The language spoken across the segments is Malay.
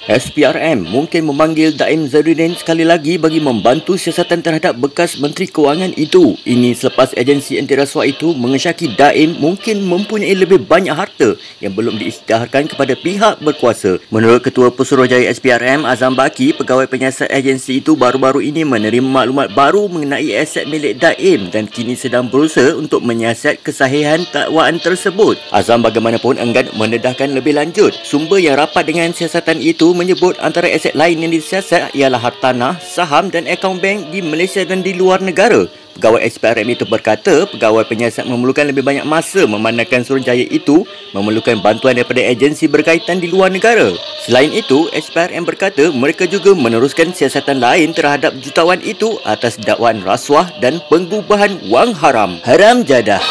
SPRM mungkin memanggil Daim Zainuddin sekali lagi bagi membantu siasatan terhadap bekas Menteri Kewangan itu. Ini selepas agensi antirasuah itu mengesyaki Daim mungkin mempunyai lebih banyak harta yang belum diisytiharkan kepada pihak berkuasa. Menurut Ketua Pesuruhjaya SPRM Azam Baki, pegawai penyiasat agensi itu baru-baru ini menerima maklumat baru mengenai aset milik Daim dan kini sedang berusaha untuk menyiasat kesahihan dakwaan tersebut. Azam bagaimanapun enggan mendedahkan lebih lanjut. Sumber yang rapat dengan siasatan itu menyebut antara aset lain yang disiasat ialah hartanah, saham dan akaun bank di Malaysia dan di luar negara. Pegawai SPRM itu berkata pegawai penyiasat memerlukan lebih banyak masa memandangkan Suruhanjaya itu memerlukan bantuan daripada agensi berkaitan di luar negara. Selain itu, SPRM berkata mereka juga meneruskan siasatan lain terhadap jutawan itu atas dakwaan rasuah dan pengubahan wang haram. Haram jadah.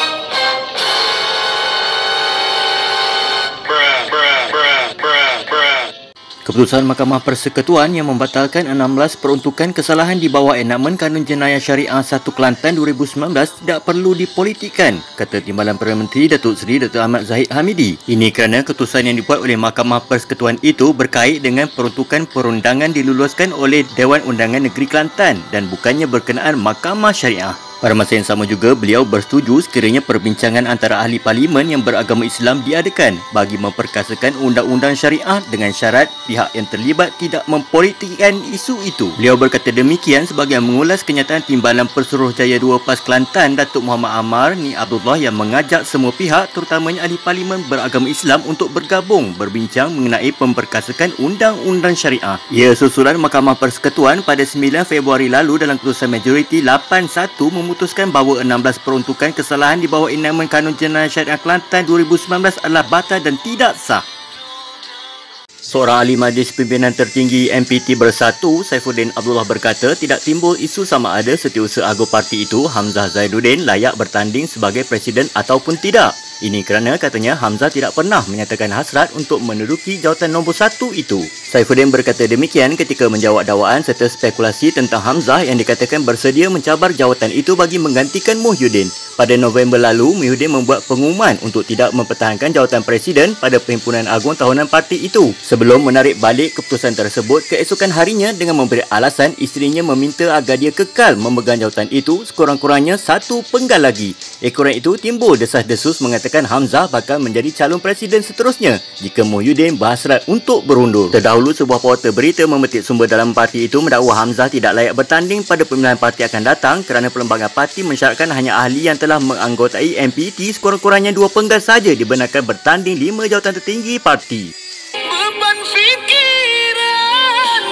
Keputusan Mahkamah Persekutuan yang membatalkan 16 peruntukan kesalahan di bawah enakmen Kanun Jenayah Syariah 1 Kelantan 2019 tidak perlu dipolitikkan, kata Timbalan Perdana Menteri Datuk Seri Dr. Ahmad Zahid Hamidi. Ini kerana keputusan yang dibuat oleh Mahkamah Persekutuan itu berkait dengan peruntukan perundangan diluluskan oleh Dewan Undangan Negeri Kelantan dan bukannya berkenaan Mahkamah Syariah. Pada masa yang sama juga, beliau bersetuju sekiranya perbincangan antara ahli parlimen yang beragama Islam diadakan bagi memperkasakan undang-undang syariah dengan syarat pihak yang terlibat tidak mempolitikkan isu itu. Beliau berkata demikian sebagai mengulas kenyataan Timbalan Pesuruhjaya 2 PAS Kelantan Datuk Muhammad Amar Ni Abdullah yang mengajak semua pihak terutamanya ahli parlimen beragama Islam untuk bergabung berbincang mengenai pemperkasakan undang-undang syariah. Ia susulan Mahkamah Persekutuan pada 9 Februari lalu dalam keputusan majoriti 8-1 memutuskan bahawa 16 peruntukan kesalahan di bawah enakmen Kanun Jenayah Syariah Kelantan 2019 adalah batal dan tidak sah. Seorang ahli Majlis Pimpinan Tertinggi MPT Bersatu, Saifuddin Abdullah berkata tidak timbul isu sama ada setiausaha agung parti itu, Hamzah Zainuddin, layak bertanding sebagai presiden ataupun tidak. Ini kerana katanya Hamzah tidak pernah menyatakan hasrat untuk menduduki jawatan nombor 1 itu. Saifuddin berkata demikian ketika menjawab dakwaan serta spekulasi tentang Hamzah yang dikatakan bersedia mencabar jawatan itu bagi menggantikan Muhyiddin. Pada November lalu, Muhyiddin membuat pengumuman untuk tidak mempertahankan jawatan presiden pada Perhimpunan Agung Tahunan parti itu sebelum menarik balik keputusan tersebut keesokan harinya dengan memberi alasan isterinya meminta agar dia kekal memegang jawatan itu sekurang-kurangnya 1 penggal lagi. Ekoran itu timbul desas-desus mengatakan Hamzah bakal menjadi calon presiden seterusnya jika Muhyiddin berhasrat untuk berundur. Terdahulu, sebuah portal berita memetik sumber dalam parti itu mendakwa Hamzah tidak layak bertanding pada pemilihan parti akan datang kerana perlembagaan parti mensyaratkan hanya ahli yang telah menganggotai MPT sekurang-kurangnya 2 penggal saja dibenarkan bertanding 5 jawatan tertinggi parti. Beban fikiran